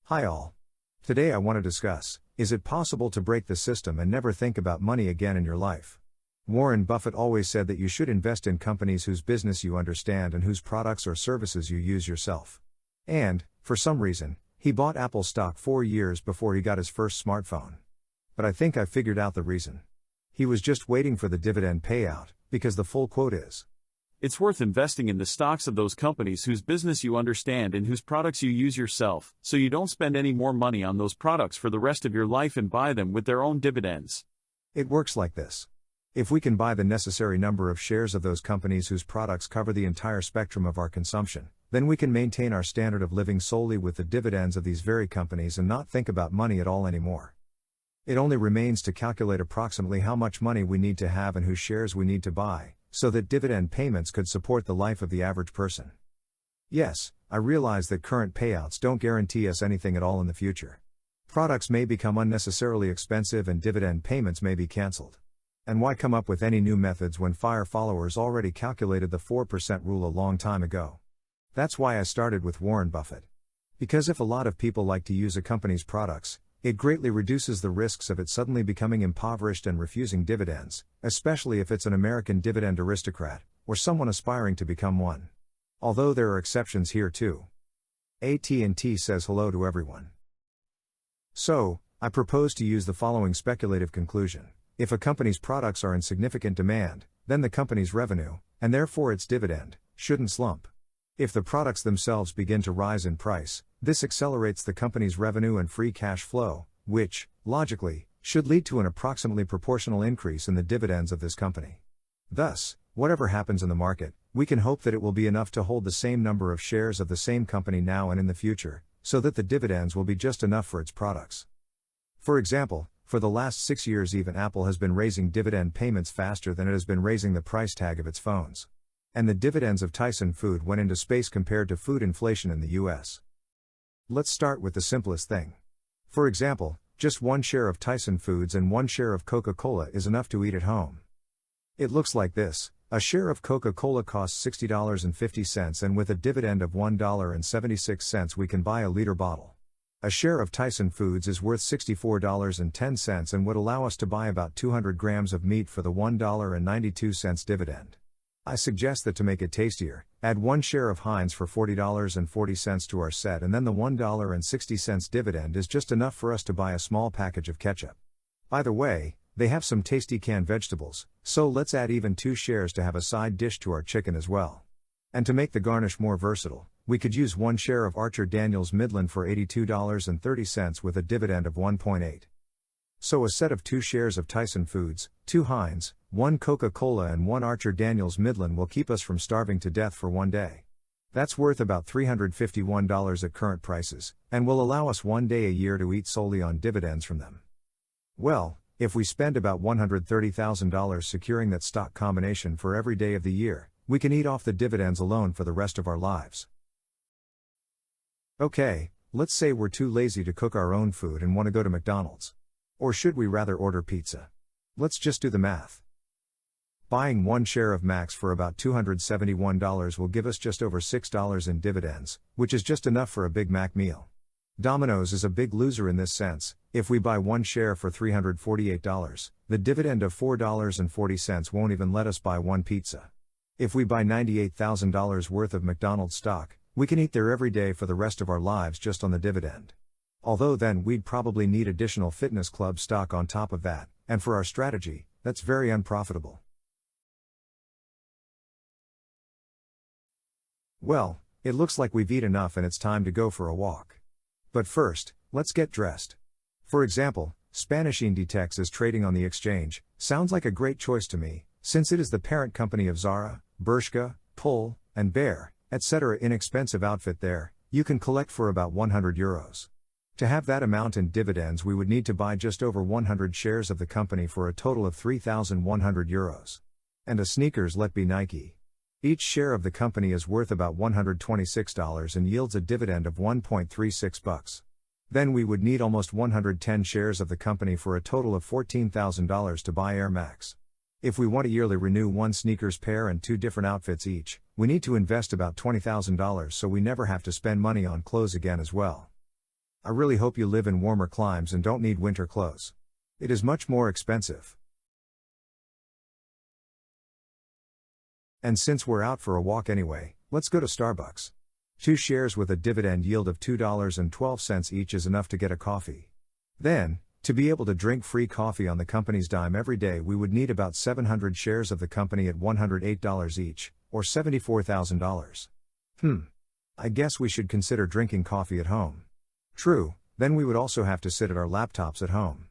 Hi all. Today I want to discuss, is it possible to break the system and never think about money again in your life? Warren Buffett always said that you should invest in companies whose business you understand and whose products or services you use yourself. And, for some reason, he bought Apple stock 4 years before he got his first smartphone. But I think I figured out the reason. He was just waiting for the dividend payout, because the full quote is, "It's worth investing in the stocks of those companies whose business you understand and whose products you use yourself, so you don't spend any more money on those products for the rest of your life and buy them with their own dividends." It works like this. If we can buy the necessary number of shares of those companies whose products cover the entire spectrum of our consumption, then we can maintain our standard of living solely with the dividends of these very companies and not think about money at all anymore. It only remains to calculate approximately how much money we need to have and whose shares we need to buy, so that dividend payments could support the life of the average person. Yes, I realize that current payouts don't guarantee us anything at all in the future. Products may become unnecessarily expensive and dividend payments may be cancelled. And why come up with any new methods when fire followers already calculated the 4% rule a long time ago? That's why I started with Warren Buffett. Because if a lot of people like to use a company's products, it greatly reduces the risks of it suddenly becoming impoverished and refusing dividends, especially if it's an American dividend aristocrat, or someone aspiring to become one. Although there are exceptions here too. AT&T says hello to everyone. So, I propose to use the following speculative conclusion. If a company's products are in significant demand, then the company's revenue, and therefore its dividend, shouldn't slump. If the products themselves begin to rise in price, this accelerates the company's revenue and free cash flow, which, logically, should lead to an approximately proportional increase in the dividends of this company. Thus, whatever happens in the market, we can hope that it will be enough to hold the same number of shares of the same company now and in the future, so that the dividends will be just enough for its products. For example, for the last 6 years even Apple has been raising dividend payments faster than it has been raising the price tag of its phones. And the dividends of Tyson Food went into space compared to food inflation in the US. Let's start with the simplest thing. For example, just 1 share of Tyson Foods and 1 share of Coca-Cola is enough to eat at home. It looks like this: a share of Coca-Cola costs $60.50 and with a dividend of $1.76 we can buy a liter bottle. A share of Tyson Foods is worth $64.10 and would allow us to buy about 200 grams of meat for the $1.92 dividend. I suggest that to make it tastier, add 1 share of Heinz for $40.40 to our set, and then the $1.60 dividend is just enough for us to buy a small package of ketchup. By the way, they have some tasty canned vegetables, so let's add even 2 shares to have a side dish to our chicken as well. And to make the garnish more versatile, we could use 1 share of Archer Daniels Midland for $82.30 with a dividend of 1.8. So a set of 2 shares of Tyson Foods, 2 Heinz, 1 Coca-Cola and 1 Archer Daniels Midland will keep us from starving to death for 1 day. That's worth about $351 at current prices, and will allow us 1 day a year to eat solely on dividends from them. Well, if we spend about $130,000 securing that stock combination for every day of the year, we can eat off the dividends alone for the rest of our lives. Okay, let's say we're too lazy to cook our own food and want to go to McDonald's. Or should we rather order pizza? Let's just do the math. Buying 1 share of Max for about $271 will give us just over $6 in dividends, which is just enough for a Big Mac meal. Domino's is a big loser in this sense. If we buy 1 share for $348, the dividend of $4.40 won't even let us buy 1 pizza. If we buy $98,000 worth of McDonald's stock, we can eat there every day for the rest of our lives just on the dividend. Although then we'd probably need additional fitness club stock on top of that, and for our strategy, that's very unprofitable. Well, it looks like we've eaten enough and it's time to go for a walk. But first, let's get dressed. For example, Spanish Inditex is trading on the exchange. Sounds like a great choice to me, since it is the parent company of Zara, Bershka, Pull, and Bear, etc. Inexpensive outfit there. You can collect for about €100. To have that amount in dividends we would need to buy just over 100 shares of the company for a total of €3,100. And a sneakers let be Nike. Each share of the company is worth about $126 and yields a dividend of $1.36. Then we would need almost 110 shares of the company for a total of $14,000 to buy Air Max. If we want to yearly renew 1 sneakers pair and 2 different outfits each, we need to invest about $20,000 so we never have to spend money on clothes again as well. I really hope you live in warmer climes and don't need winter clothes. It is much more expensive. And since we're out for a walk anyway, let's go to Starbucks. 2 shares with a dividend yield of $2.12 each is enough to get a coffee. Then, to be able to drink free coffee on the company's dime every day, we would need about 700 shares of the company at $108 each, or $74,000. I guess we should consider drinking coffee at home. True, then we would also have to sit at our laptops at home.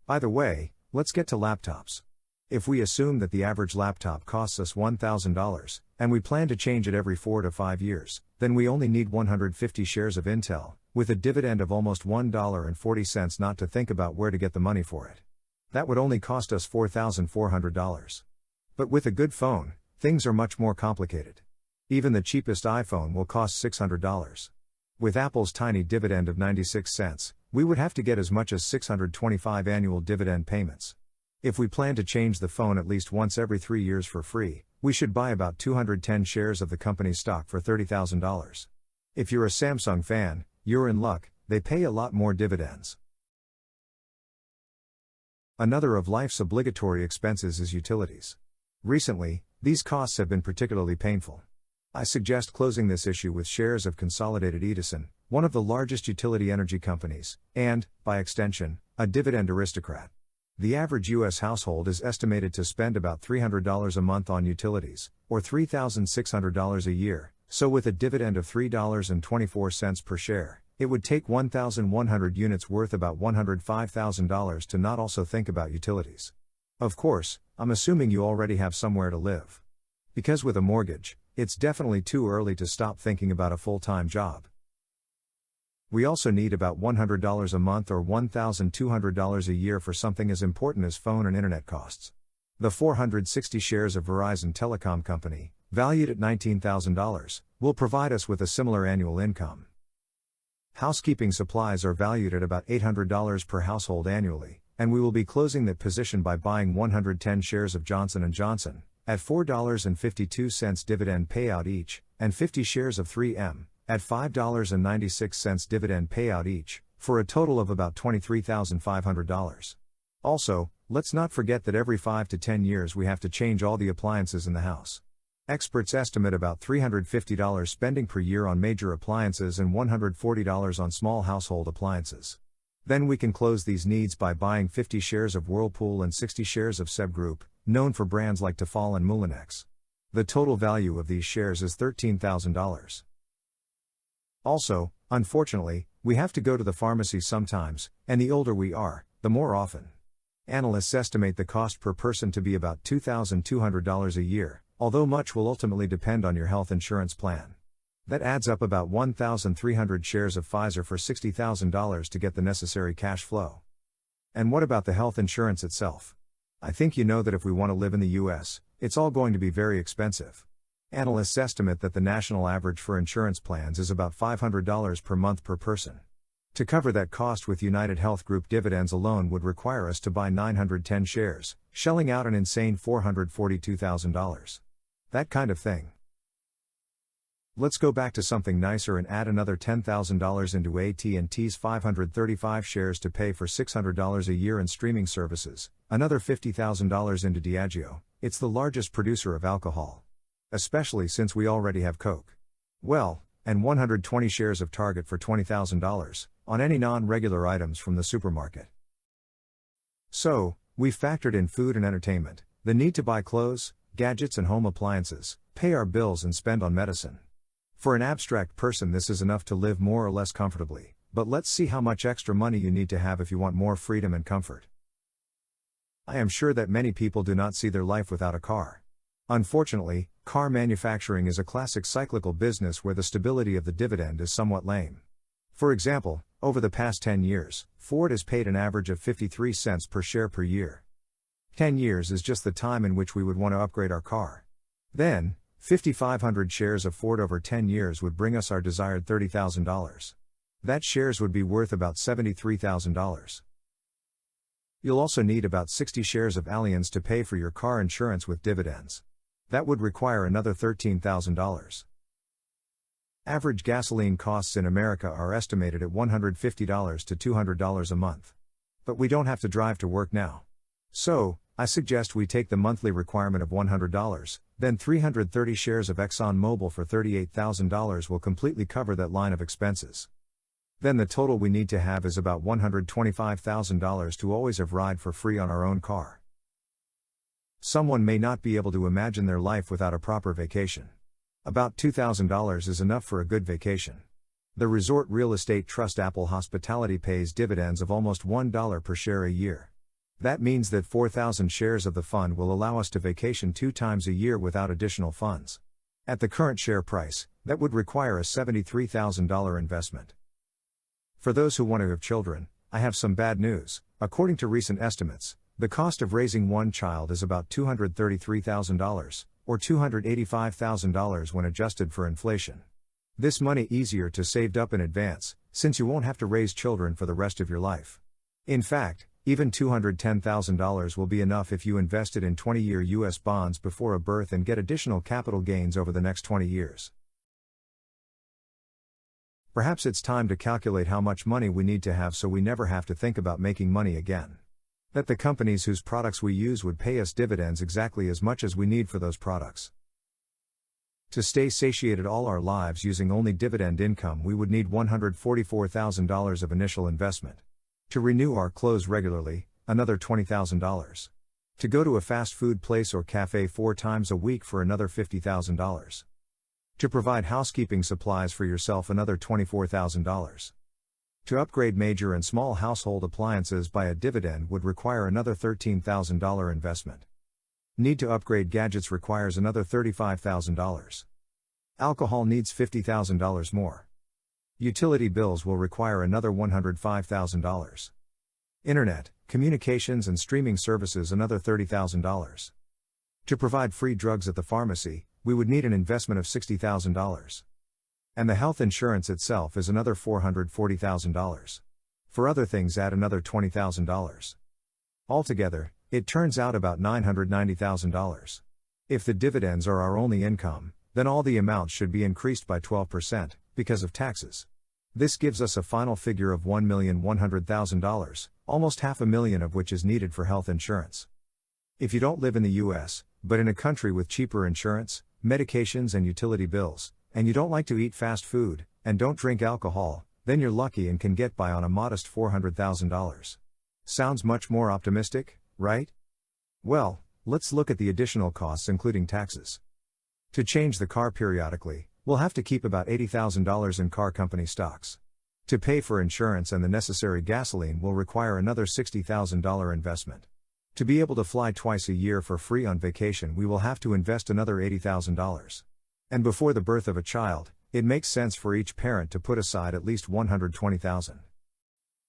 By the way, let's get to laptops. If we assume that the average laptop costs us $1,000, and we plan to change it every 4 to 5 years, then we only need 150 shares of Intel, with a dividend of almost $1.40, not to think about where to get the money for it. That would only cost us $4,400. But with a good phone, things are much more complicated. Even the cheapest iPhone will cost $600. With Apple's tiny dividend of 96 cents, we would have to get as much as 625 annual dividend payments. If we plan to change the phone at least once every 3 years for free, we should buy about 210 shares of the company's stock for $30,000. If you're a Samsung fan, you're in luck, they pay a lot more dividends. Another of life's obligatory expenses is utilities. Recently, these costs have been particularly painful. I suggest closing this issue with shares of Consolidated Edison, one of the largest utility energy companies, and, by extension, a dividend aristocrat. The average U.S. household is estimated to spend about $300 a month on utilities, or $3,600 a year, so with a dividend of $3.24 per share, it would take 1,100 units worth about $105,000 to not also think about utilities. Of course, I'm assuming you already have somewhere to live. Because with a mortgage, it's definitely too early to stop thinking about a full-time job. We also need about $100 a month or $1,200 a year for something as important as phone and internet costs. The 460 shares of Verizon Telecom Company, valued at $19,000, will provide us with a similar annual income. Housekeeping supplies are valued at about $800 per household annually, and we will be closing that position by buying 110 shares of Johnson & Johnson, at $4.52 dividend payout each, and 50 shares of 3M, at $5.96 dividend payout each, for a total of about $23,500. Also, let's not forget that every 5 to 10 years we have to change all the appliances in the house. Experts estimate about $350 spending per year on major appliances and $140 on small household appliances. Then we can close these needs by buying 50 shares of Whirlpool and 60 shares of Seb Group, known for brands like Tefal and Moulinex. The total value of these shares is $13,000. Also, unfortunately, we have to go to the pharmacy sometimes, and the older we are, the more often. Analysts estimate the cost per person to be about $2,200 a year, although much will ultimately depend on your health insurance plan. That adds up about 1,300 shares of Pfizer for $60,000 to get the necessary cash flow. And what about the health insurance itself? I think you know that if we want to live in the US, it's all going to be very expensive. Analysts estimate that the national average for insurance plans is about $500 per month per person. To cover that cost with United Health Group dividends alone would require us to buy 910 shares, shelling out an insane $442,000. That kind of thing. Let's go back to something nicer and add another $10,000 into AT&T's 535 shares to pay for $600 a year in streaming services, another $50,000 into Diageo, it's the largest producer of alcohol. Especially since we already have Coke. Well, and 120 shares of Target for $20,000, on any non-regular items from the supermarket. So, we've factored in food and entertainment, the need to buy clothes, gadgets and home appliances, pay our bills and spend on medicine. For an abstract person this is enough to live more or less comfortably, but let's see how much extra money you need to have if you want more freedom and comfort. I am sure that many people do not see their life without a car. Unfortunately, car manufacturing is a classic cyclical business where the stability of the dividend is somewhat lame. For example, over the past 10 years, Ford has paid an average of 53 cents per share per year. 10 years is just the time in which we would want to upgrade our car. Then, 5,500 shares of Ford over 10 years would bring us our desired $30,000. That shares would be worth about $73,000. You'll also need about 60 shares of Allianz to pay for your car insurance with dividends. That would require another $13,000. Average gasoline costs in America are estimated at $150 to $200 a month. But we don't have to drive to work now. So, I suggest we take the monthly requirement of $100, then 330 shares of ExxonMobil for $38,000 will completely cover that line of expenses. Then the total we need to have is about $125,000 to always have ride for free on our own car. Someone may not be able to imagine their life without a proper vacation. About $2,000 is enough for a good vacation. The Resort Real Estate Trust Apple Hospitality pays dividends of almost $1 per share a year. That means that 4,000 shares of the fund will allow us to vacation 2 times a year without additional funds. At the current share price, that would require a $73,000 investment. For those who want to have children, I have some bad news. According to recent estimates, the cost of raising one child is about $233,000, or $285,000 when adjusted for inflation. This money easier to saved up in advance, since you won't have to raise children for the rest of your life. In fact, even $210,000 will be enough if you invested in 20-year U.S. bonds before a birth and get additional capital gains over the next 20 years. Perhaps it's time to calculate how much money we need to have so we never have to think about making money again. That the companies whose products we use would pay us dividends exactly as much as we need for those products. To stay satiated all our lives using only dividend income, we would need $144,000 of initial investment. To renew our clothes regularly, another $20,000. To go to a fast food place or cafe 4 times a week for another $50,000. To provide housekeeping supplies for yourself, another $24,000. To upgrade major and small household appliances by a dividend would require another $13,000 investment. Need to upgrade gadgets requires another $35,000. Alcohol needs $50,000 more. Utility bills will require another $105,000. Internet, communications and streaming services another $30,000. To provide free drugs at the pharmacy, we would need an investment of $60,000. And the health insurance itself is another $440,000. For other things add another $20,000. Altogether, it turns out about $990,000. If the dividends are our only income, then all the amounts should be increased by 12%, because of taxes. This gives us a final figure of $1,100,000, almost $500,000 of which is needed for health insurance. If you don't live in the US, but in a country with cheaper insurance, medications and utility bills, and you don't like to eat fast food, and don't drink alcohol, then you're lucky and can get by on a modest $400,000. Sounds much more optimistic, right? Well, let's look at the additional costs including taxes. To change the car periodically, we'll have to keep about $80,000 in car company stocks. To pay for insurance and the necessary gasoline will require another $60,000 investment. To be able to fly twice a year for free on vacation, we will have to invest another $80,000. And before the birth of a child, it makes sense for each parent to put aside at least $120,000.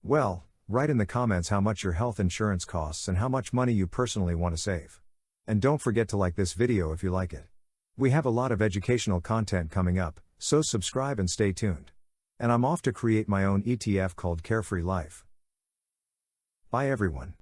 Well, write in the comments how much your health insurance costs and how much money you personally want to save. And don't forget to like this video if you like it. We have a lot of educational content coming up, so subscribe and stay tuned. And I'm off to create my own ETF called Carefree Life. Bye everyone.